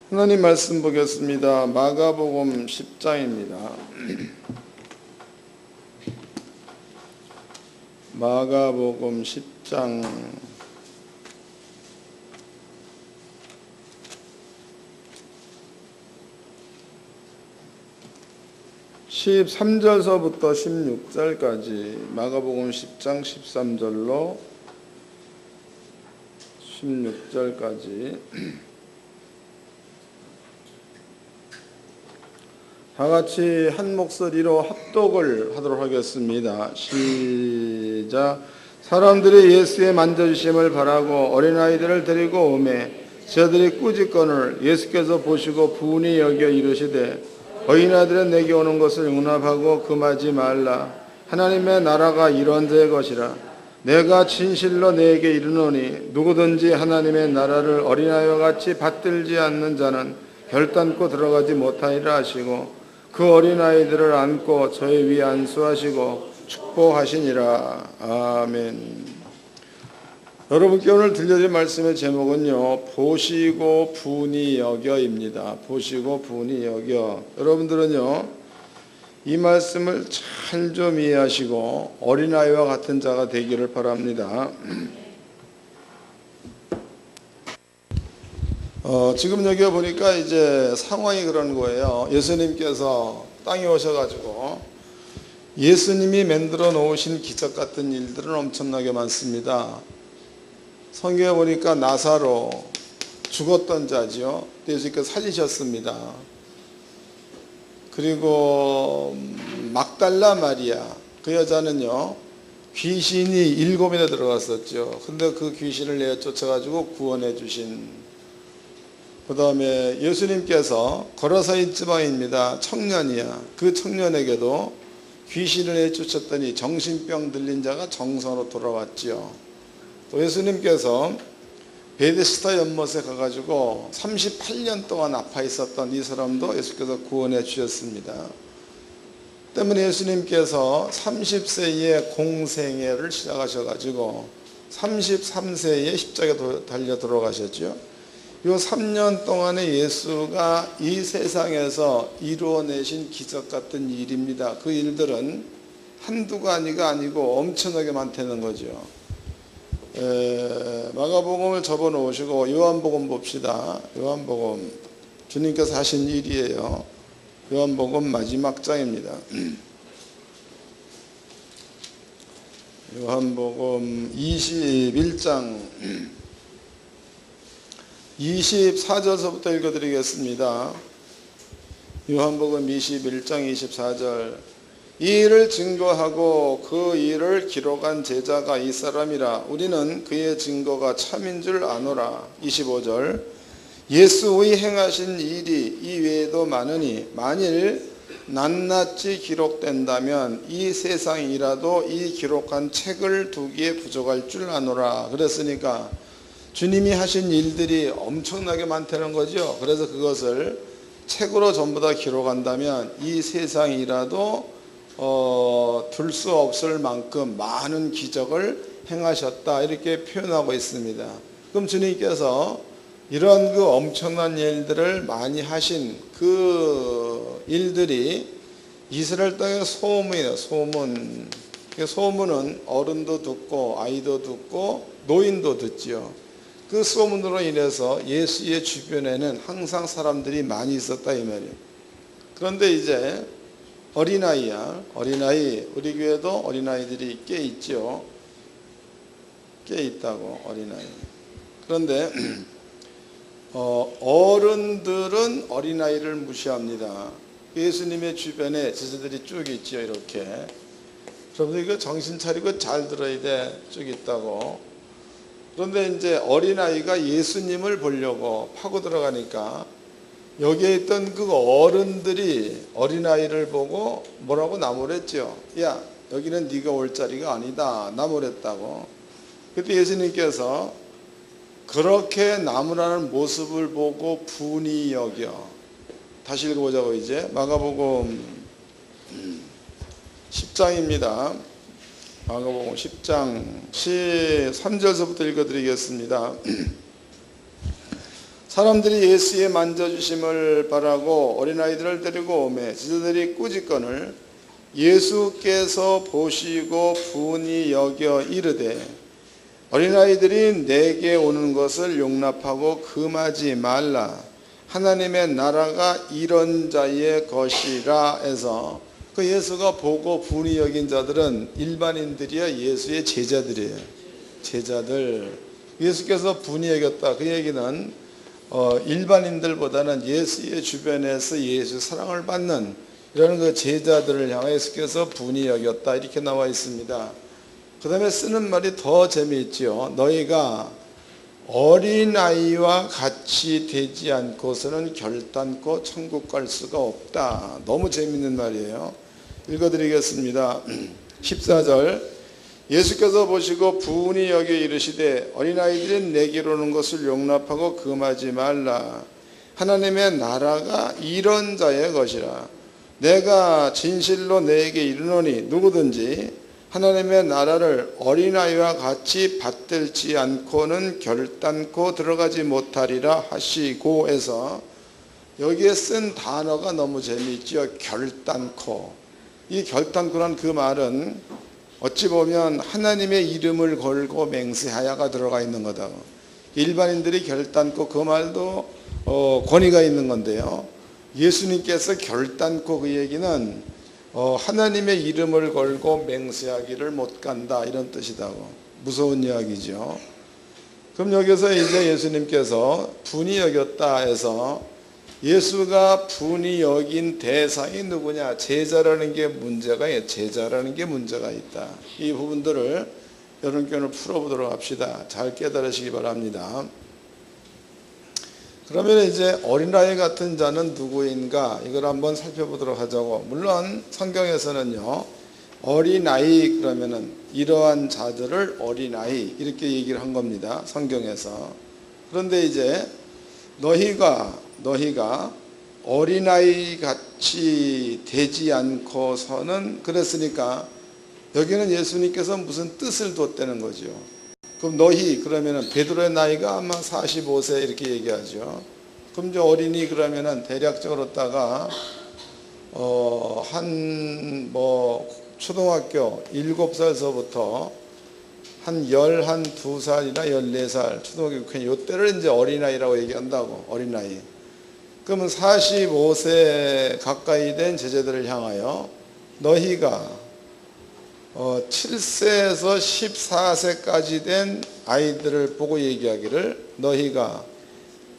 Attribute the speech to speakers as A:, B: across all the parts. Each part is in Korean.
A: 하나님 말씀 보겠습니다. 마가복음 10장입니다. 마가복음 10장 13절서부터 16절까지 마가복음 10장 13절로 16절까지 다 같이 한 목소리로 합독을 하도록 하겠습니다. 시작. 사람들이 예수의 만져주심을 바라고 어린아이들을 데리고 오매 저들이 꾸짖거늘 예수께서 보시고 부은히 여겨 이르시되 어린아이들은 내게 오는 것을 용납하고 금하지 말라. 하나님의 나라가 이런 자의 것이라. 내가 진실로 내게 이르노니 누구든지 하나님의 나라를 어린아이와 같이 받들지 않는 자는 결단코 들어가지 못하리라 하시고 그 어린아이들을 안고 저희 위에 안수하시고 축복하시니라. 아멘. 여러분께 오늘 들려드릴 말씀의 제목은요, 보시고 부은히 여겨입니다. 보시고 부은히 여겨. 여러분들은요, 이 말씀을 잘 좀 이해하시고 어린아이와 같은 자가 되기를 바랍니다. 지금 여기 보니까 이제 상황이 그런 거예요. 예수님께서 땅에 오셔가지고 예수님이 만들어 놓으신 기적 같은 일들은 엄청나게 많습니다. 성경에 보니까 나사로 죽었던 자지요. 예수님께서 살리셨습니다. 그리고 막달라 마리아, 그 여자는요, 귀신이 7이나 들어갔었죠. 근데 그 귀신을 내쫓아가지고 구원해 주신, 그 다음에 예수님께서 거라사인 지방입니다. 청년이야. 그 청년에게도 귀신을 내쫓았더니 정신병 들린 자가 정상으로 돌아왔지요. 또 예수님께서 베데스다 연못에 가가지고 38년 동안 아파 있었던 이 사람도 예수께서 구원해 주셨습니다. 때문에 예수님께서 30세에 공생애를 시작하셔가지고 33세에 십자가에 달려 들어가셨죠. 이 3년 동안에 예수가 이 세상에서 이루어내신 기적 같은 일입니다. 그 일들은 한두가 아니고 엄청나게 많다는 거죠. 마가복음을 접어놓으시고 요한복음 봅시다. 요한복음, 주님께서 하신 일이에요. 요한복음 마지막 장입니다. 요한복음 21장 24절서부터 읽어드리겠습니다. 요한복음 21장 24절. 이 일을 증거하고 그 일을 기록한 제자가 이 사람이라. 우리는 그의 증거가 참인 줄 아노라. 25절. 예수의 행하신 일이 이 외에도 많으니 만일 낱낱이 기록된다면 이 세상이라도 이 기록한 책을 두기에 부족할 줄 아노라. 그랬으니까 주님이 하신 일들이 엄청나게 많다는 거죠. 그래서 그것을 책으로 전부 다 기록한다면 이 세상이라도 둘 수 없을 만큼 많은 기적을 행하셨다, 이렇게 표현하고 있습니다. 그럼 주님께서 이런 그 엄청난 일들을 많이 하신 그 일들이 이스라엘 땅의 소문이에요. 소문. 소문은 어른도 듣고 아이도 듣고 노인도 듣지요. 그 소문으로 인해서 예수의 주변에는 항상 사람들이 많이 있었다, 이 말이에요. 그런데 이제 어린아이야. 어린아이, 우리 교회도 어린아이들이 꽤 있죠. 꽤 있다고, 어린아이. 그런데 어른들은 어린아이를 무시합니다. 예수님의 주변에 제자들이 쭉 있죠, 이렇게. 여러분들 이거 정신 차리고 잘 들어야 돼. 쭉 있다고. 그런데 이제 어린아이가 예수님을 보려고 파고 들어가니까 여기에 있던 그 어른들이 어린아이를 보고 뭐라고 나무랬죠. 야, 여기는 네가 올 자리가 아니다, 나무랬다고. 그때 예수님께서 그렇게 나무라는 모습을 보고 분이 여겨. 다시 읽어보자고. 이제 마가복음 10장입니다. 마가복음 10장 13절서부터 읽어드리겠습니다. 사람들이 예수의 만져주심을 바라고 어린아이들을 데리고 오매 제자들이 꾸짖거늘 예수께서 보시고 분이 여겨 이르되 어린아이들이 내게 오는 것을 용납하고 금하지 말라. 하나님의 나라가 이런 자의 것이라 해서 그 예수가 보고 분이 여긴 자들은 일반인들이야 예수의 제자들이에요. 제자들. 예수께서 분이 여겼다. 그 얘기는 일반인들보다는 예수의 주변에서 예수 사랑을 받는 이런 그 제자들을 향해 예수께서 분이 여겼다. 이렇게 나와 있습니다. 그 다음에 쓰는 말이 더 재미있죠. 너희가 어린아이와 같이 되지 않고서는 결단코 천국 갈 수가 없다. 너무 재미있는 말이에요. 읽어드리겠습니다. 14절 예수께서 보시고 분이 여겨 이르시되 어린아이들은 내게로 오는 것을 용납하고 금하지 말라. 하나님의 나라가 이런 자의 것이라. 내가 진실로 너에게 이르노니 누구든지 하나님의 나라를 어린아이와 같이 받들지 않고는 결단코 들어가지 못하리라 하시고 해서 여기에 쓴 단어가 너무 재미있죠. 결단코. 이 결단코란 그 말은 어찌 보면 하나님의 이름을 걸고 맹세하야가 들어가 있는 거다. 일반인들이 결단코 그 말도 권위가 있는 건데요. 예수님께서 결단코 그 얘기는 하나님의 이름을 걸고 맹세하기를 못 간다 이런 뜻이다고. 무서운 이야기죠. 그럼 여기서 이제 예수님께서 분이 여겼다 해서 예수가 분이 여긴 대상이 누구냐? 제자라는 게 문제가 있다. 이 부분들을 여러분께 오늘 풀어보도록 합시다. 잘 깨달으시기 바랍니다. 그러면 이제 어린아이 같은 자는 누구인가? 이걸 한번 살펴보도록 하자고. 물론 성경에서는요, 어린아이 그러면은 이러한 자들을 어린아이 이렇게 얘기를 한 겁니다. 성경에서. 그런데 이제 너희가 어린아이 같이 되지 않고서는 그랬으니까 여기는 예수님께서 무슨 뜻을 뒀다는 거죠. 그럼 너희 그러면은 베드로의 나이가 아마 45세 이렇게 얘기하죠. 그럼 이제 어린이 그러면은 대략적으로다가 한 초등학교 7살서부터 한 12살이나 14살 초등학교 6학년 요때를 이제 어린아이라고 얘기한다고. 어린아이. 그러면 45세 가까이 된 제자들을 향하여 너희가 7세에서 14세까지 된 아이들을 보고 얘기하기를 너희가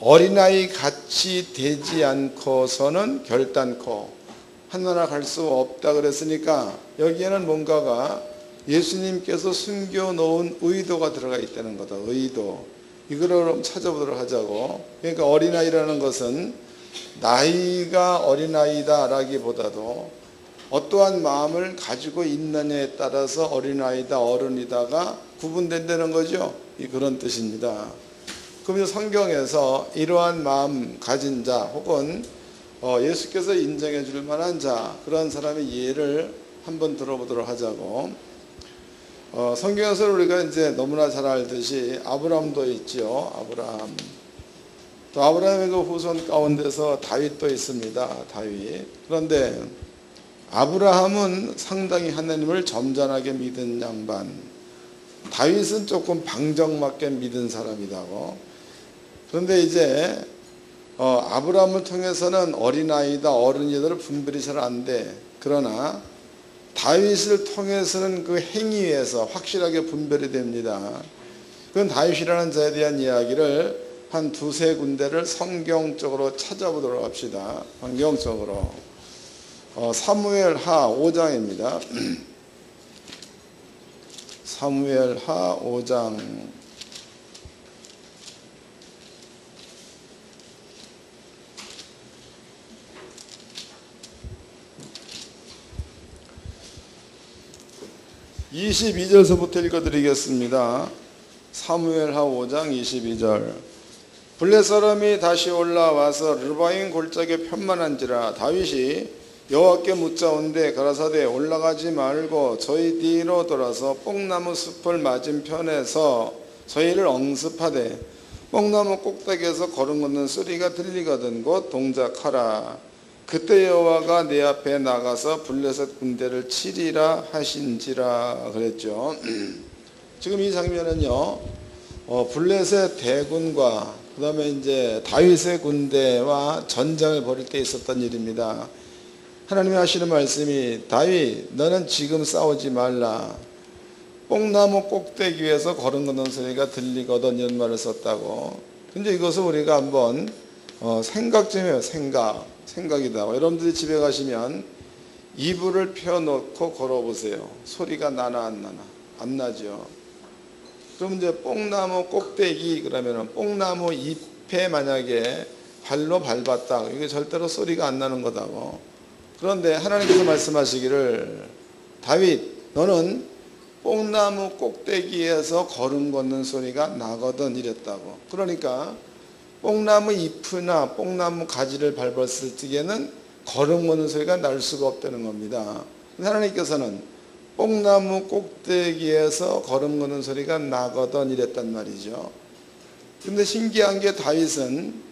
A: 어린아이 같이 되지 않고서는 결단코 하늘나라 갈 수 없다 그랬으니까 여기에는 뭔가가 예수님께서 숨겨놓은 의도가 들어가 있다는 거다. 의도. 이거를 찾아보도록 하자고. 그러니까 어린아이라는 것은 나이가 어린아이다 라기보다도 어떠한 마음을 가지고 있느냐에 따라서 어린아이다 어른이다가 구분된다는 거죠. 그런 뜻입니다. 그럼 성경에서 이러한 마음 가진 자 혹은 예수께서 인정해 줄 만한 자 그런 사람의 예를 한번 들어보도록 하자고. 성경에서 우리가 이제 너무나 잘 알듯이 아브라함도 있죠. 아브라함. 또 아브라함의 그 후손 가운데서 다윗도 있습니다. 다윗. 그런데 아브라함은 상당히 하나님을 점잖하게 믿은 양반, 다윗은 조금 방정맞게 믿은 사람이라고. 그런데 이제 아브라함을 통해서는 어린아이다 어른이다를 분별이 잘 안 돼. 그러나 다윗을 통해서는 그 행위에서 확실하게 분별이 됩니다. 그건 다윗이라는 자에 대한 이야기를 한 두세 군데를 성경적으로 찾아보도록 합시다. 성경적으로. 사무엘하 5장입니다. 사무엘하 5장 22절서부터 읽어드리겠습니다. 사무엘하 5장 22절. 블레 사람이 다시 올라와서 르바임 골짜기에 편만한지라 다윗이 여호와께 묻자온데 가라사대 올라가지 말고 저희 뒤로 돌아서 뽕나무 숲을 맞은편에서 저희를 응습하되 뽕나무 꼭대기에서 걸음 걷는 소리가 들리거든 곧 동작하라. 그때 여호와가 내 앞에 나가서 블레셋 군대를 치리라 하신지라 그랬죠. 지금 이 장면은요, 블레셋 대군과 그 다음에 이제 다윗의 군대와 전쟁을 벌일 때 있었던 일입니다. 하나님이 하시는 말씀이 다윗 너는 지금 싸우지 말라. 뽕나무 꼭대기 위에서 걸음 걷는 소리가 들리거든 이런 말을 썼다고. 근데 이것을 우리가 한번 생각 좀 해요. 생각이다. 여러분들이 집에 가시면 이불을 펴놓고 걸어보세요. 소리가 나나 안 나나? 안 나죠. 그럼 이제 뽕나무 꼭대기 그러면은 뽕나무 잎에 만약에 발로 밟았다. 이게 절대로 소리가 안 나는 거다고. 그런데 하나님께서 말씀하시기를 다윗 너는 뽕나무 꼭대기에서 걸음 걷는 소리가 나거든 이랬다고. 그러니까 뽕나무 잎이나 뽕나무 가지를 밟았을 적에는 걸음 걷는 소리가 날 수가 없다는 겁니다. 하나님께서는 뽕나무 꼭대기에서 걸음 걷는 소리가 나거든 이랬단 말이죠. 근데 신기한 게 다윗은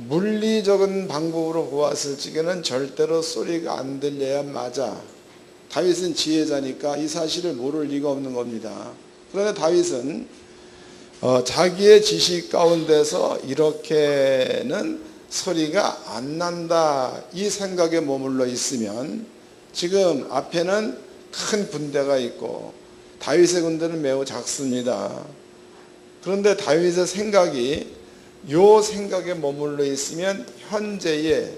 A: 물리적인 방법으로 보았을 적에는 절대로 소리가 안 들려야 맞아. 다윗은 지혜자니까 이 사실을 모를 리가 없는 겁니다. 그런데 다윗은 자기의 지식 가운데서 이렇게는 소리가 안 난다 이 생각에 머물러 있으면 지금 앞에는 큰 군대가 있고 다윗의 군대는 매우 작습니다. 그런데 다윗의 생각이 요 생각에 머물러 있으면 현재의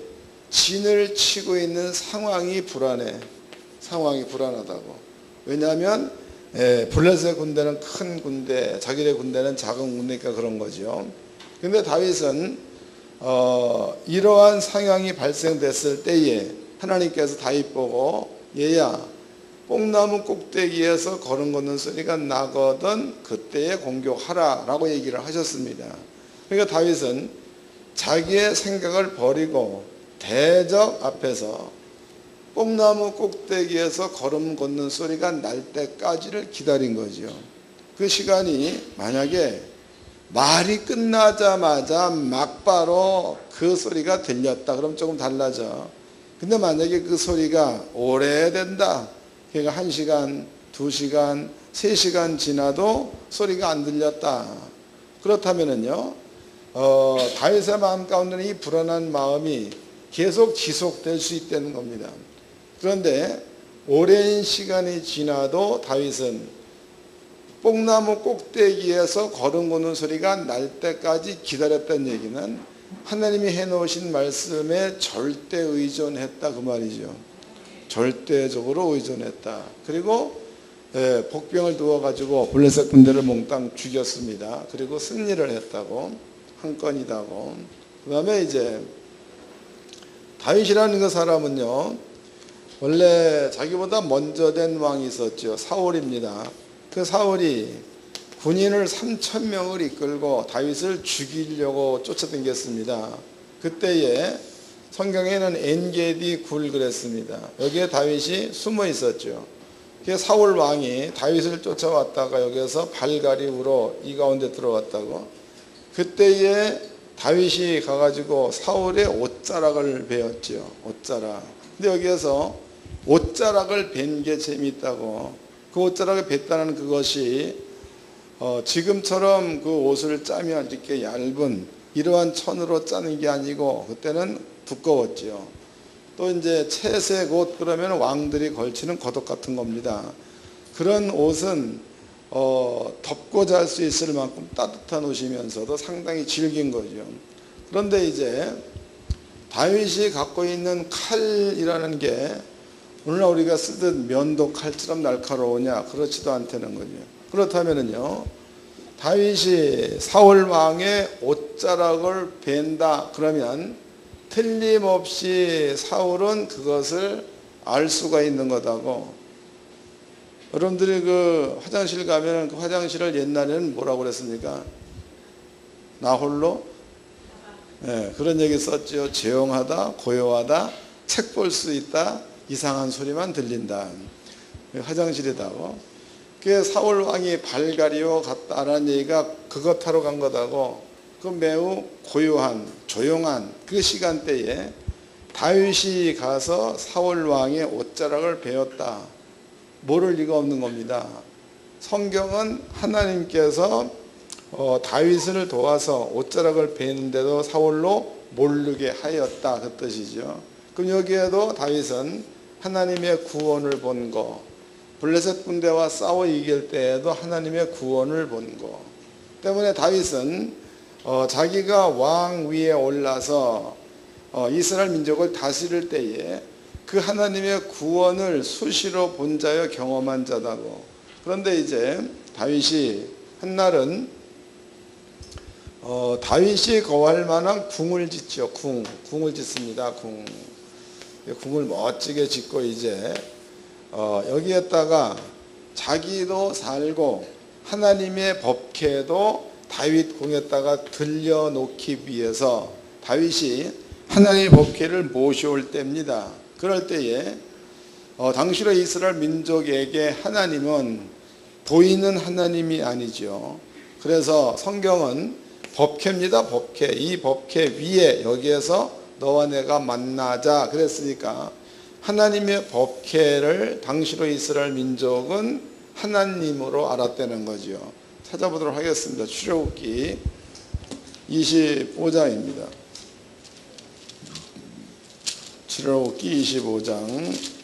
A: 진을 치고 있는 상황이 불안하다고. 왜냐하면 블레셋의 군대는 큰 군대, 자기의 군대는 작은 군대니까 그런 거죠. 그런데 다윗은 이러한 상황이 발생됐을 때에 하나님께서 다윗 보고 얘야 뽕나무 꼭대기에서 걸음 걷는 소리가 나거든 그때에 공격하라 라고 얘기를 하셨습니다. 그러니까 다윗은 자기의 생각을 버리고 대적 앞에서 뽕나무 꼭대기에서 걸음 걷는 소리가 날 때까지를 기다린 거죠. 그 시간이 만약에 말이 끝나자마자 막바로 그 소리가 들렸다 그럼 조금 달라져. 근데 만약에 그 소리가 오래된다, 그러니까 1시간, 2시간, 3시간 지나도 소리가 안 들렸다. 그렇다면은요, 다윗의 마음 가운데는 이 불안한 마음이 계속 지속될 수 있다는 겁니다. 그런데 오랜 시간이 지나도 다윗은 뽕나무 꼭대기에서 걸음 걷는 소리가 날 때까지 기다렸다는 얘기는 하나님이 해놓으신 말씀에 절대 의존했다 그 말이죠. 절대적으로 의존했다. 그리고 복병을 두어가지고 블레셋 군대를 몽땅 죽였습니다. 그리고 승리를 했다고, 한 건이다고. 그 다음에 이제 다윗이라는 그 사람은요, 원래 자기보다 먼저 된 왕이 있었죠. 사울입니다. 그 사울이 군인을 3,000명을 이끌고 다윗을 죽이려고 쫓아다녔습니다. 그때에 성경에는 엔게디 굴 그랬습니다. 여기에 다윗이 숨어 있었죠. 사울 왕이 다윗을 쫓아왔다가 여기서 발가리우로 이 가운데 들어왔다고. 그때에 다윗이 가가지고 사울의 옷자락을 베었죠. 옷자락. 근데 여기에서 옷자락을 벤 게 재미있다고. 그 옷자락을 뱉다는 그것이 지금처럼 그 옷을 짜면 이렇게 얇은 이러한 천으로 짜는 게 아니고 그때는 두꺼웠죠. 또 이제 채색 옷 그러면 왕들이 걸치는 겉옷 같은 겁니다. 그런 옷은 덮고 잘 수 있을 만큼 따뜻한 옷이면서도 상당히 질긴 거죠. 그런데 이제 다윗이 갖고 있는 칼이라는 게 오늘날 우리가 쓰듯 면도 칼처럼 날카로우냐? 그렇지도 않다는 거죠. 그렇다면은요, 다윗이 사울 왕의 옷자락을 벤다 그러면 틀림없이 사울은 그것을 알 수가 있는 거다고. 여러분들이 그 화장실 가면 그 화장실을 옛날에는 뭐라고 그랬습니까? 나 홀로? 네, 그런 얘기 썼죠. 조용하다, 고요하다, 책 볼 수 있다, 이상한 소리만 들린다. 화장실이다고. 그 사울 왕이 발가리오 갔다라는 얘기가 그것 하러 간 거다고. 그 매우 고요한 조용한 그 시간대에 다윗이 가서 사울 왕의 옷자락을 베었다. 모를 리가 없는 겁니다. 성경은 하나님께서 다윗을 도와서 옷자락을 베는데도 사울로 모르게 하였다 그 뜻이죠. 그럼 여기에도 다윗은 하나님의 구원을 본 거, 블레셋 군대와 싸워 이길 때에도 하나님의 구원을 본 거 때문에 다윗은 자기가 왕 위에 올라서 이스라엘 민족을 다스릴 때에 그 하나님의 구원을 수시로 본 자여 경험한 자다고. 그런데 이제 다윗이 한날은 다윗이 거할 만한 궁을 짓죠. 궁을 짓습니다. 궁을 멋지게 짓고 이제 여기에다가 자기도 살고 하나님의 법궤도 다윗 궁에다가 들려놓기 위해서 다윗이 하나님의 법궤를 모셔올 때입니다. 그럴 때에 당시로 이스라엘 민족에게 하나님은 보이는 하나님이 아니죠. 그래서 성경은 법궤입니다. 법궤. 이 법궤 위에 여기에서 너와 내가 만나자 그랬으니까 하나님의 법궤를 당시로 이스라엘 민족은 하나님으로 알았다는 거죠. 찾아보도록 하겠습니다. 출애굽기 25장입니다. 출애굽기 25장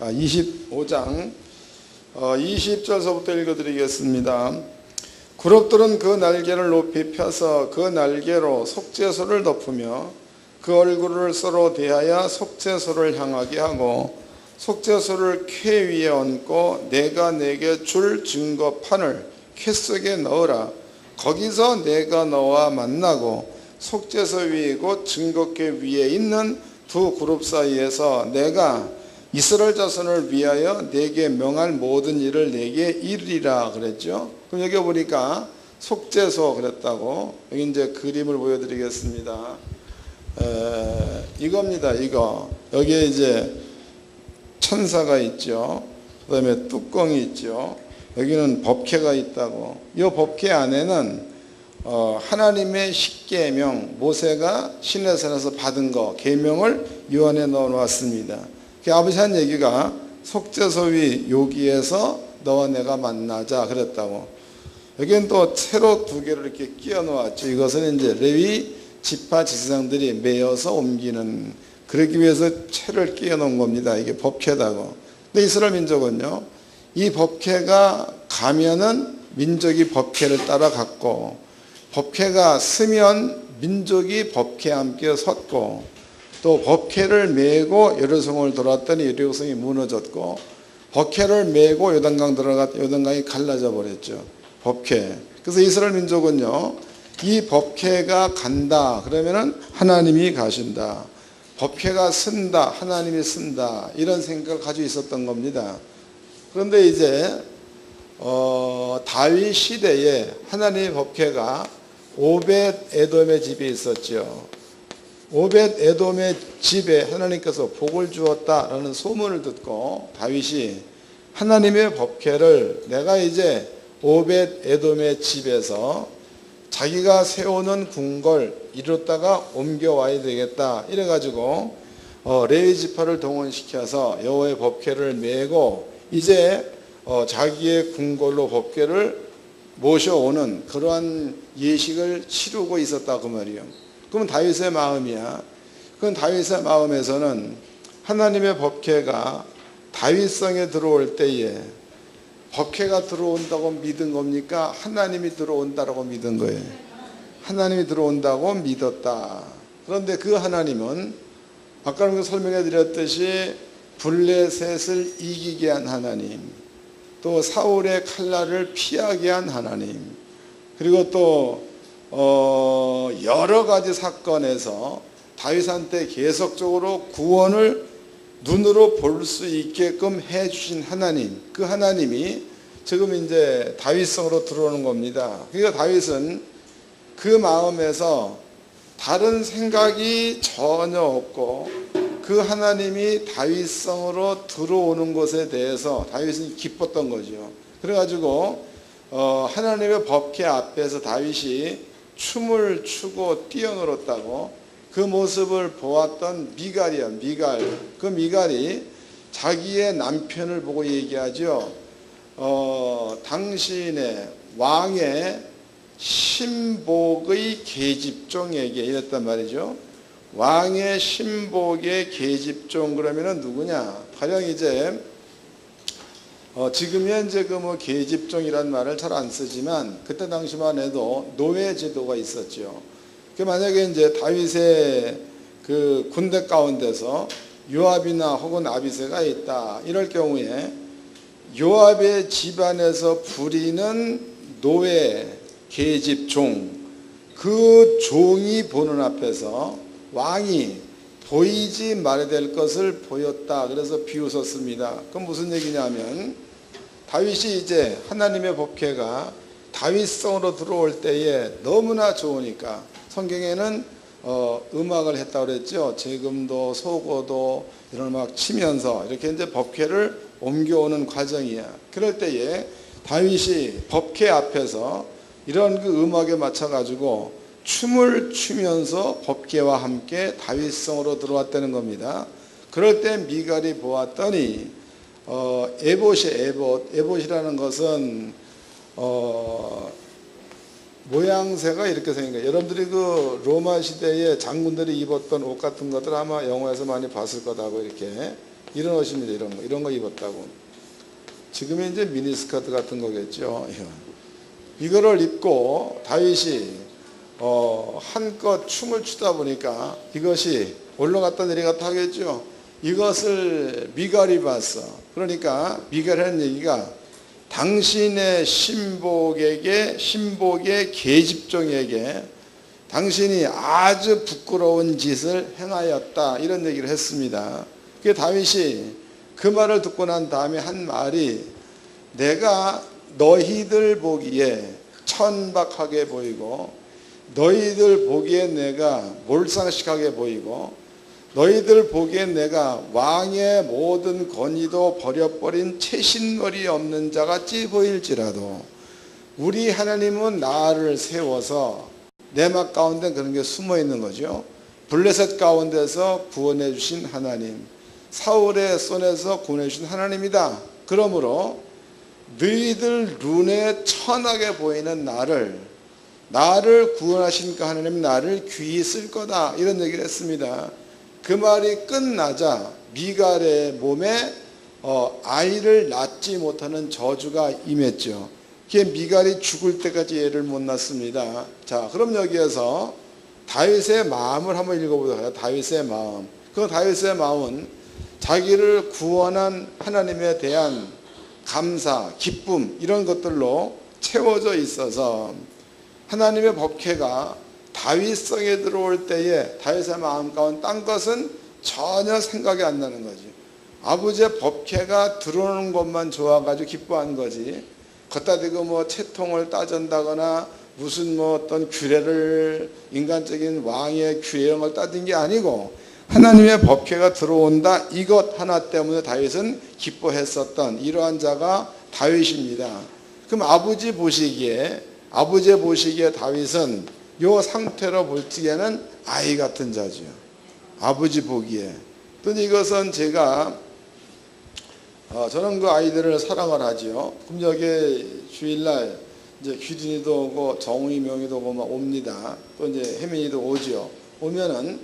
A: 25장 20절서부터 읽어드리겠습니다. 구럭들은 그 날개를 높이 펴서 그 날개로 속죄소를 덮으며 그 얼굴을 서로 대하여 속죄소를 향하게 하고 속죄소를 궤 위에 얹고 내가 내게 줄 증거판을 궤 속에 넣으라. 거기서 내가 너와 만나고 속죄소 위에 곧 증거궤 위에 있는 두 그룹 사이에서 내가 이스라엘 자손을 위하여 내게 명할 모든 일을 내게 이르리라 그랬죠. 그럼 여기 보니까 속죄소 그랬다고. 여기 이제 그림을 보여드리겠습니다. 이겁니다. 이거 여기에 이제 천사가 있죠. 그 다음에 뚜껑이 있죠. 여기는 법궤가 있다고. 이 법궤 안에는 하나님의 십계명, 모세가 시내산에서 받은 거 계명을 이 안에 넣어 놓았습니다. 아버지 한 얘기가 속죄소 위 여기에서 너와 내가 만나자 그랬다고. 여기는 또 채로 두 개를 이렇게 끼워 놓았죠. 이것은 이제 레위 지파 지사장들이 메어서 옮기는, 그러기 위해서 채를 끼워 놓은 겁니다. 이게 법궤다고. 근데 이스라엘 민족은요, 이 법궤가 가면은 민족이 법궤를 따라갔고, 법궤가 서면 민족이 법궤에 함께 섰고, 또 법궤를 메고 여리고성을 돌았더니 여리고성이 무너졌고, 법궤를 메고 요단강 들어갔더니 요단강이 갈라져 버렸죠. 법궤. 그래서 이스라엘 민족은요, 이 법궤가 간다 그러면은 하나님이 가신다, 법궤가 쓴다 하나님이 쓴다, 이런 생각을 가지고 있었던 겁니다. 그런데 이제 다윗 시대에 하나님의 법궤가 오벳 에돔의 집에 있었죠. 오벳 에돔의 집에 하나님께서 복을 주었다라는 소문을 듣고 다윗이 하나님의 법궤를 내가 이제 오벳 에돔의 집에서 자기가 세우는 궁궐 이뤘다가 옮겨와야 되겠다 이래가지고 레위 지파를 동원시켜서 여호와의 법궤를 메고 이제 자기의 궁궐로 법궤를 모셔오는 그러한 예식을 치르고 있었다 그 말이에요. 그러면 다윗의 마음이야. 그건 다윗의 마음에서는 하나님의 법궤가 다윗성에 들어올 때에 법궤가 들어온다고 믿은 겁니까? 하나님이 들어온다고 믿은 거예요. 하나님이 들어온다고 믿었다. 그런데 그 하나님은 아까 설명해 드렸듯이 블레셋을 이기게 한 하나님, 또 사울의 칼날을 피하게 한 하나님, 그리고 또 여러 가지 사건에서 다윗한테 계속적으로 구원을 눈으로 볼 수 있게끔 해주신 하나님, 그 하나님이 지금 이제 다윗성으로 들어오는 겁니다. 그러니까 다윗은 그 마음에서 다른 생각이 전혀 없고 그 하나님이 다윗성으로 들어오는 것에 대해서 다윗은 기뻤던 거죠. 그래가지고 하나님의 법궤 앞에서 다윗이 춤을 추고 뛰어놀았다고 그 모습을 보았던 미갈이야. 미갈. 그 미갈이 자기의 남편을 보고 얘기하죠. 당신의 왕의 신복의 계집종에게 이랬단 말이죠. 왕의 신복의 계집종 그러면은 누구냐? 가령 이제 지금 현재 그 뭐 계집종이라는 말을 잘 안 쓰지만 그때 당시만 해도 노예 제도가 있었죠. 그 만약에 이제 다윗의 그 군대 가운데서 요압이나 혹은 아비새가 있다 이럴 경우에 요압의 집안에서 부리는 노예 계집종 그 종이 보는 앞에서 왕이 보이지 말아야 될 것을 보였다. 그래서 비웃었습니다. 그건 무슨 얘기냐면 다윗이 이제 하나님의 법궤가 다윗성으로 들어올 때에 너무나 좋으니까 성경에는 음악을 했다고 그랬죠. 재금도 소고도 이런 막 치면서 이렇게 이제 법궤를 옮겨오는 과정이야. 그럴 때에 다윗이 법궤 앞에서 이런 그 음악에 맞춰가지고 춤을 추면서 법궤와 함께 다윗성으로 들어왔다는 겁니다. 그럴 때 미갈이 보았더니 에봇이라는 것은 모양새가 이렇게 생긴 거예요. 여러분들이 그 로마 시대에 장군들이 입었던 옷 같은 것들 아마 영화에서 많이 봤을 거다고 이렇게 이런 옷입니다. 이런 거 입었다고. 지금은 이제 미니스커트 같은 거겠죠. 이거를 입고 다윗이 한껏 춤을 추다 보니까 이것이 올라갔다 내려갔다 하겠죠. 이것을 미갈이 봤어. 그러니까 미갈이 하는 얘기가 당신의 신복의 계집종에게 당신이 아주 부끄러운 짓을 행하였다 이런 얘기를 했습니다. 그 다윗이 그 말을 듣고 난 다음에 한 말이 내가 너희들 보기에 천박하게 보이고 너희들 보기에 내가 몰상식하게 보이고 너희들 보기엔 내가 왕의 모든 권위도 버려버린 채신머리 없는 자같이 보일지라도 우리 하나님은 나를 세워서 내막 가운데 그런 게 숨어 있는 거죠. 블레셋 가운데서 구원해 주신 하나님, 사울의 손에서 구원해 주신 하나님이다. 그러므로 너희들 눈에 천하게 보이는 나를 구원하신 그 하나님 나를 귀히 쓸 거다 이런 얘기를 했습니다. 그 말이 끝나자 미갈의 몸에 아이를 낳지 못하는 저주가 임했죠. 그게 미갈이 죽을 때까지 애를 못 낳습니다. 자, 그럼 여기에서 다윗의 마음을 한번 읽어보도록 해요. 다윗의 마음. 그 다윗의 마음은 자기를 구원한 하나님에 대한 감사, 기쁨 이런 것들로 채워져 있어서 하나님의 법궤가 다윗성에 들어올 때에 다윗의 마음 가운데 딴 것은 전혀 생각이 안 나는 거지. 아버지의 법궤가 들어오는 것만 좋아가지고 기뻐한 거지. 걷다 대고 뭐 채통을 따진다거나 무슨 뭐 어떤 규례를 인간적인 왕의 규례 이런 걸 따진 게 아니고 하나님의 법궤가 들어온다 이것 하나 때문에 다윗은 기뻐했었던 이러한 자가 다윗입니다. 그럼 아버지의 보시기에 다윗은 요 상태로 볼 적에는 아이 같은 자죠. 아버지 보기에. 또 이것은 제가 저는 그 아이들을 사랑을 하지요. 그럼 여기 주일날 이제 규진이도 오고 정우이 명이도 오고 막 옵니다. 또 이제 혜민이도 오지요. 오면은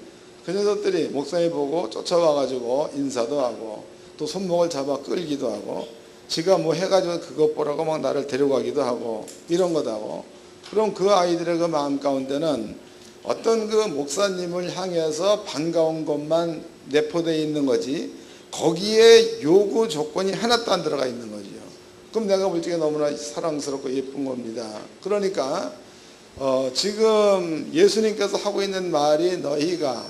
A: 그 녀석들이 목사님 보고 쫓아와가지고 인사도 하고 또 손목을 잡아 끌기도 하고 지가 뭐 해가지고 그것 보라고 막 나를 데려가기도 하고 이런 거다고. 그럼 그 아이들의 그 마음 가운데는 어떤 그 목사님을 향해서 반가운 것만 내포되어 있는 거지 거기에 요구 조건이 하나도 안 들어가 있는 거지요. 그럼 내가 볼 적에 너무나 사랑스럽고 예쁜 겁니다. 그러니까 지금 예수님께서 하고 있는 말이 너희가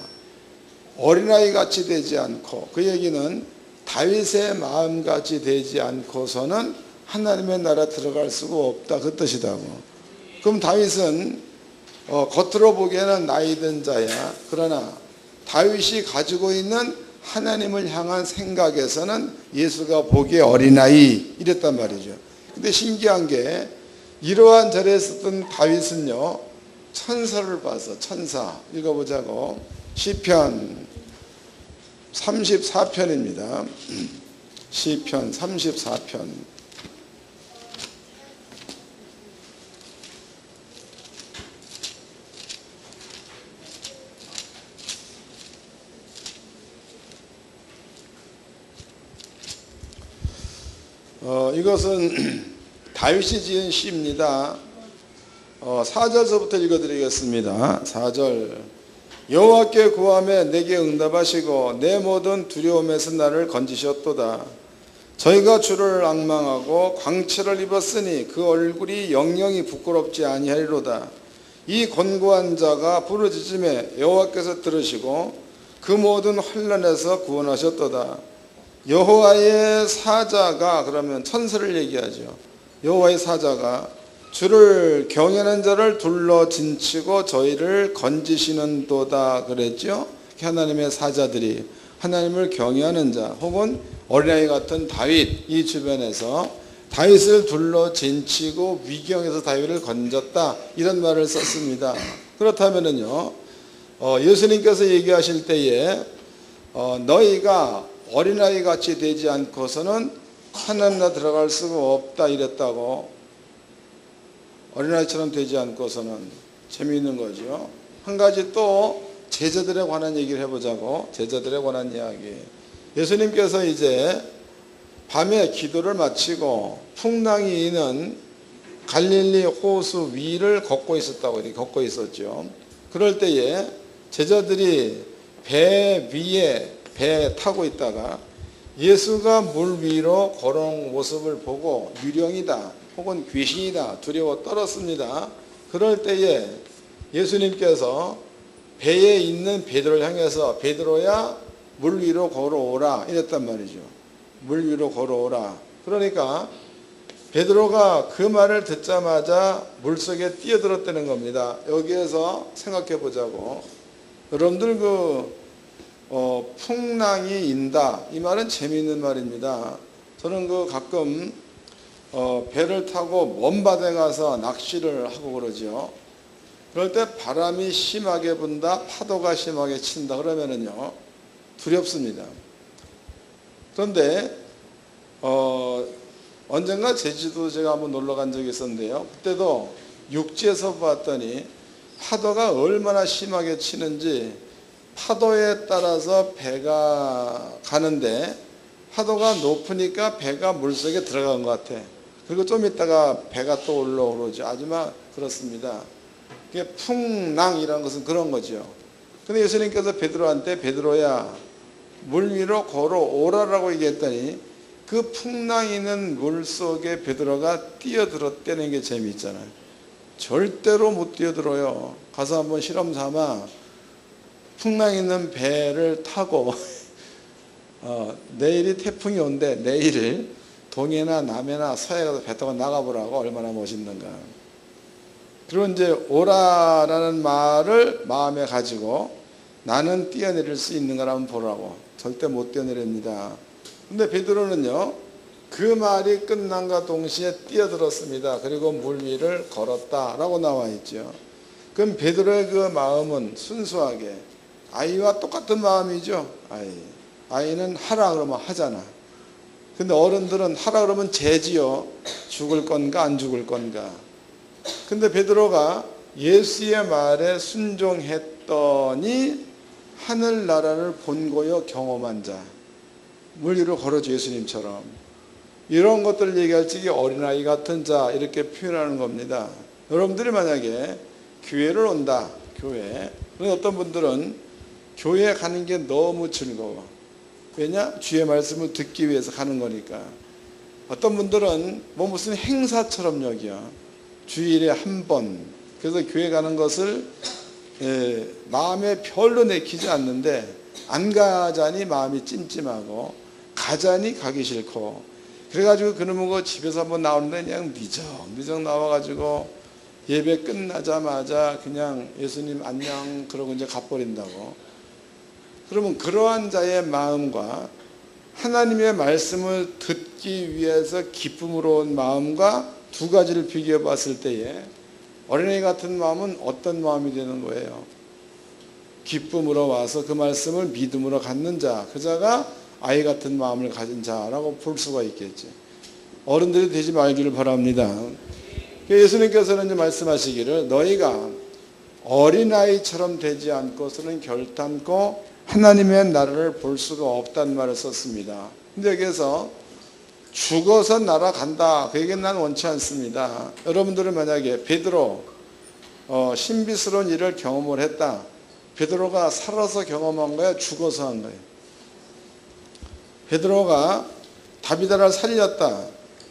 A: 어린아이 같이 되지 않고 그 얘기는 다윗의 마음같이 되지 않고서는 하나님의 나라 들어갈 수가 없다 그 뜻이다고. 그럼 다윗은 겉으로 보기에는 나이 든 자야. 그러나 다윗이 가지고 있는 하나님을 향한 생각에서는 예수가 보기에 어린아이 이랬단 말이죠. 근데 신기한 게 이러한 자리에 있었던 다윗은요, 천사를 봐서, 천사 읽어보자고. 시편 34편입니다. 시편 34편. 이것은 다윗이 지은 시입니다. 4절서부터 읽어드리겠습니다. 4절. 여호와께 구하매 내게 응답하시고 내 모든 두려움에서 나를 건지셨도다. 저희가 주를 앙망하고 광채를 입었으니 그 얼굴이 영영이 부끄럽지 아니하리로다. 이 곤고한 자가 부르짖음에 여호와께서 들으시고 그 모든 환난에서 구원하셨도다. 여호와의 사자가, 그러면 천사를 얘기하죠. 여호와의 사자가 주를 경외하는 자를 둘러 진치고 저희를 건지시는도다 그랬죠. 하나님의 사자들이 하나님을 경외하는 자, 혹은 어린아이 같은 다윗, 이 주변에서 다윗을 둘러 진치고 위경에서 다윗을 건졌다, 이런 말을 썼습니다. 그렇다면은요, 예수님께서 얘기하실 때에 너희가 어린아이 같이 되지 않고서는 하나님 나라 들어갈 수가 없다 이랬다고. 어린아이처럼 되지 않고서는. 재미있는 거죠. 한 가지 또 제자들에 관한 얘기를 해보자고. 제자들에 관한 이야기. 예수님께서 이제 밤에 기도를 마치고 풍랑이 있는 갈릴리 호수 위를 걷고 있었다고, 이렇게 걷고 있었죠. 그럴 때에 제자들이 배 위에 배 타고 있다가 예수가 물 위로 걸어온 모습을 보고 유령이다 혹은 귀신이다 두려워 떨었습니다. 그럴 때에 예수님께서 배에 있는 베드로를 향해서 베드로야 물 위로 걸어오라 이랬단 말이죠. 물 위로 걸어오라. 그러니까 베드로가 그 말을 듣자마자 물속에 뛰어들었다는 겁니다. 여기에서 생각해 보자고. 여러분들 풍랑이 인다, 이 말은 재미있는 말입니다. 저는 가끔 배를 타고 먼 바다에 가서 낚시를 하고 그러죠. 그럴 때 바람이 심하게 분다, 파도가 심하게 친다 그러면은요 두렵습니다. 그런데 언젠가 제주도 제가 한번 놀러 간 적이 있었는데요. 그때도 육지에서 봤더니 파도가 얼마나 심하게 치는지, 파도에 따라서 배가 가는데 파도가 높으니까 배가 물속에 들어간 것 같아. 그리고 좀 있다가 배가 또 올라오죠. 아주 막 그렇습니다. 그게 풍랑이라는 것은 그런 거죠. 근데 예수님께서 베드로한테 베드로야 물 위로 걸어오라라고 얘기했더니 그 풍랑 있는 물속에 베드로가 뛰어들었다는 게 재미있잖아요. 절대로 못 뛰어들어요. 가서 한번 실험 삼아 풍랑 있는 배를 타고 내일이 태풍이 온대, 내일 동해나 남해나 서해 가서 배 타고 나가보라고. 얼마나 멋있는가. 그리고 이제 오라라는 말을 마음에 가지고 나는 뛰어내릴 수 있는가라면 보라고. 절대 못 뛰어내립니다. 근데 베드로는요 그 말이 끝난과 동시에 뛰어들었습니다. 그리고 물 위를 걸었다라고 나와 있죠. 그럼 베드로의 그 마음은 순수하게 아이와 똑같은 마음이죠. 아이는 하라 그러면 하잖아. 근데 어른들은 하라 그러면 죄지요. 죽을 건가 안 죽을 건가. 근데 베드로가 예수의 말에 순종했더니 하늘나라를 본고요 경험한 자, 물 위로 걸어줘. 예수님처럼. 이런 것들을 얘기할 적에 어린아이 같은 자, 이렇게 표현하는 겁니다. 여러분들이 만약에 교회를 온다, 교회. 그런데 어떤 분들은 교회 가는 게 너무 즐거워. 왜냐? 주의 말씀을 듣기 위해서 가는 거니까. 어떤 분들은 무슨 행사처럼 여겨. 주일에 한 번. 그래서 교회 가는 것을 마음에 별로 내키지 않는데 안 가자니 마음이 찜찜하고 가자니 가기 싫고, 그래가지고 그놈의 집에서 한번 나오는데 그냥 미적 나와가지고 예배 끝나자마자 그냥 예수님 안녕 그러고 이제 가버린다고. 그러면 그러한 자의 마음과 하나님의 말씀을 듣기 위해서 기쁨으로 온 마음과 두 가지를 비교해 봤을 때에 어린아이 같은 마음은 어떤 마음이 되는 거예요? 기쁨으로 와서 그 말씀을 믿음으로 갖는 자, 그 자가 아이 같은 마음을 가진 자라고 볼 수가 있겠지. 어른들이 되지 말기를 바랍니다. 예수님께서는 이제 말씀하시기를 너희가 어린아이처럼 되지 않고서는 결단코 하나님의 나라를 볼 수가 없다는 말을 썼습니다. 근데 여기에서 죽어서 날아간다, 그 얘기는 난 원치 않습니다. 여러분들은 만약에 베드로 신비스러운 일을 경험을 했다. 베드로가 살아서 경험한 거예요? 죽어서 한 거예요? 베드로가 다비다를 살렸다.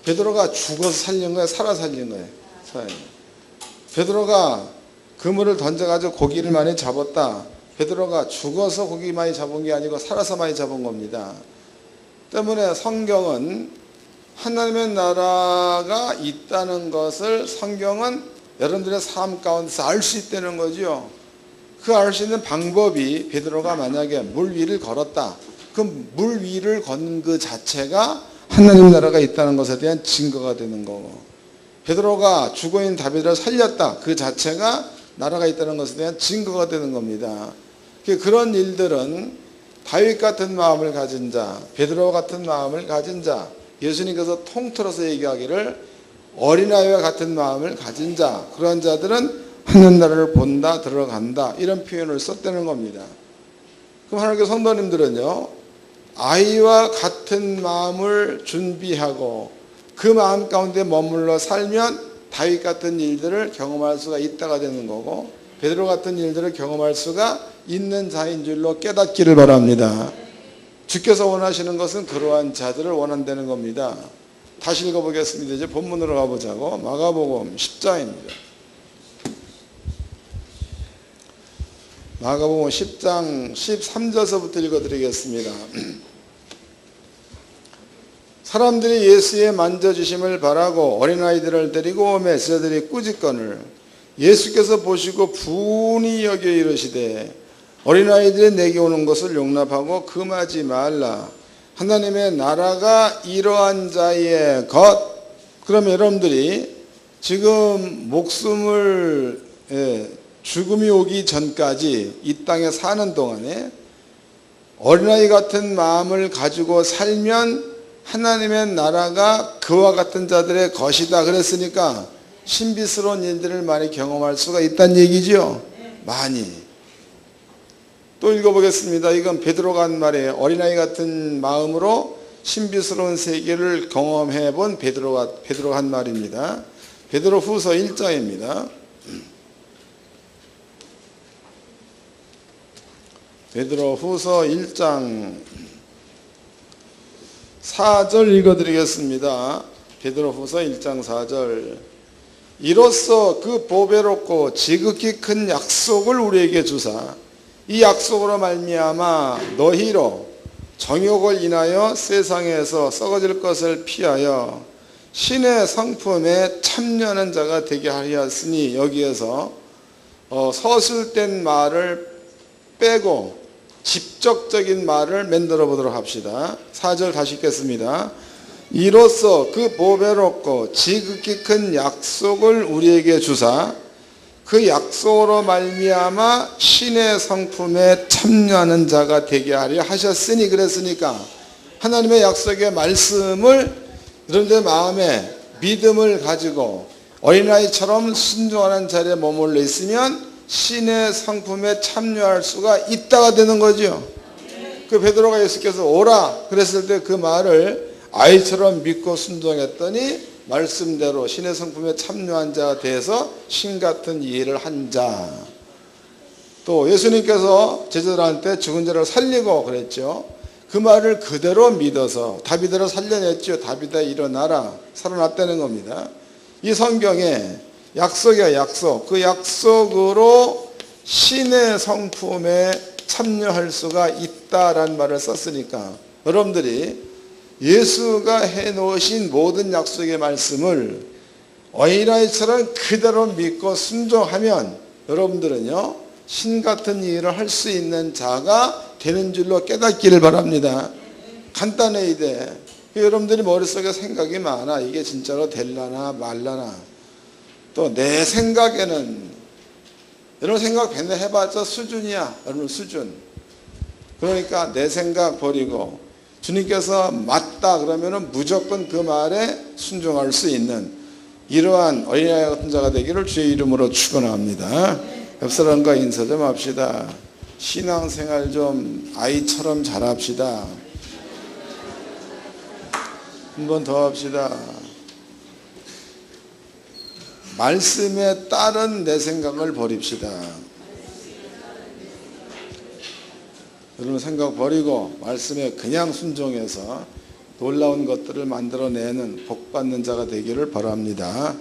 A: 베드로가 죽어서 살린 거예요? 살아 살린 거예요? 베드로가 그물을 던져가지고 고기를 많이 잡았다. 베드로가 죽어서 고기 많이 잡은 게 아니고 살아서 많이 잡은 겁니다. 때문에 성경은 하나님의 나라가 있다는 것을 성경은 여러분들의 삶 가운데서 알 수 있다는 거죠. 그 알 수 있는 방법이 베드로가 만약에 물 위를 걸었다. 그 물 위를 걷는 그 자체가 하나님 나라가 있다는 것에 대한 증거가 되는 거고, 베드로가 죽어있는 다비드를 살렸다. 그 자체가 나라가 있다는 것에 대한 증거가 되는 겁니다. 그런 일들은 다윗 같은 마음을 가진 자, 베드로 같은 마음을 가진 자, 예수님께서 통틀어서 얘기하기를 어린아이와 같은 마음을 가진 자, 그런 자들은 하늘 나라를 본다, 들어간다, 이런 표현을 썼다는 겁니다. 그럼 하나님께 성도님들은요, 아이와 같은 마음을 준비하고 그 마음 가운데 머물러 살면 다윗 같은 일들을 경험할 수가 있다가 되는 거고, 베드로 같은 일들을 경험할 수가 있는 자인 줄로 깨닫기를 바랍니다. 주께서 원하시는 것은 그러한 자들을 원한다는 겁니다. 다시 읽어보겠습니다. 이제 본문으로 가보자고. 마가복음 10장입니다. 마가복음 10장 13절서부터 읽어드리겠습니다. 사람들이 예수의 만져주심을 바라고 어린아이들을 데리고 오매 제자들이 꾸짖거늘 예수께서 보시고 분이 여겨 이르시되 어린아이들이 내게 오는 것을 용납하고 금하지 말라. 하나님의 나라가 이러한 자의 것. 그럼 여러분들이 지금 목숨을 죽음이 오기 전까지 이 땅에 사는 동안에 어린아이 같은 마음을 가지고 살면 하나님의 나라가 그와 같은 자들의 것이다 그랬으니까 신비스러운 일들을 많이 경험할 수가 있다는 얘기죠. 많이. 또 읽어보겠습니다. 이건 베드로가 한 말이에요. 어린아이 같은 마음으로 신비스러운 세계를 경험해 본 베드로가 한 말입니다. 베드로 후서 1장입니다. 베드로 후서 1장 4절 읽어드리겠습니다. 베드로 후서 1장 4절. 이로써 그 보배롭고 지극히 큰 약속을 우리에게 주사 이 약속으로 말미암아 너희로 정욕을 인하여 세상에서 썩어질 것을 피하여 신의 성품에 참여하는 자가 되게 하였으니, 여기에서 서술된 말을 빼고 직접적인 말을 만들어 보도록 합시다. 4절 다시 읽겠습니다. 이로써 그 보배롭고 지극히 큰 약속을 우리에게 주사 그 약속으로 말미암아 신의 성품에 참여하는 자가 되게 하려 하셨으니, 그랬으니까 하나님의 약속의 말씀을 여러분들 마음에 믿음을 가지고 어린아이처럼 순종하는 자리에 머물러 있으면 신의 성품에 참여할 수가 있다가 되는 거죠. 그 베드로가 예수께서 오라 그랬을 때 그 말을 아이처럼 믿고 순종했더니 말씀대로 신의 성품에 참여한 자가 돼서 신 같은 이해를 한 자. 또 예수님께서 제자들한테 죽은 자를 살리고 그랬죠. 그 말을 그대로 믿어서 다비드를 살려냈죠. 다비다 일어나라, 살아났다는 겁니다. 이 성경에 약속이야, 약속. 그 약속으로 신의 성품에 참여할 수가 있다라는 말을 썼으니까 여러분들이 예수가 해놓으신 모든 약속의 말씀을 어린아이처럼 그대로 믿고 순종하면 여러분들은요, 신 같은 일을 할 수 있는 자가 되는 줄로 깨닫기를 바랍니다. 간단해야 돼. 여러분들이 머릿속에 생각이 많아. 이게 진짜로 될라나 말라나. 또 내 생각에는, 여러분 생각 맨날 해봤자 수준이야. 여러분 수준. 그러니까 내 생각 버리고 주님께서 맞다 그러면은 무조건 그 말에 순종할 수 있는 이러한 어린아이 같은 자가 되기를 주의 이름으로 축원합니다. 옆 사람과 인사 좀 합시다. 신앙생활 좀 아이처럼 잘합시다. 한 번 더 합시다. 말씀에 따른 내 생각을 버립시다. 여러분 생각 버리고 말씀에 그냥 순종해서 놀라운 것들을 만들어내는 복 받는 자가 되기를 바랍니다.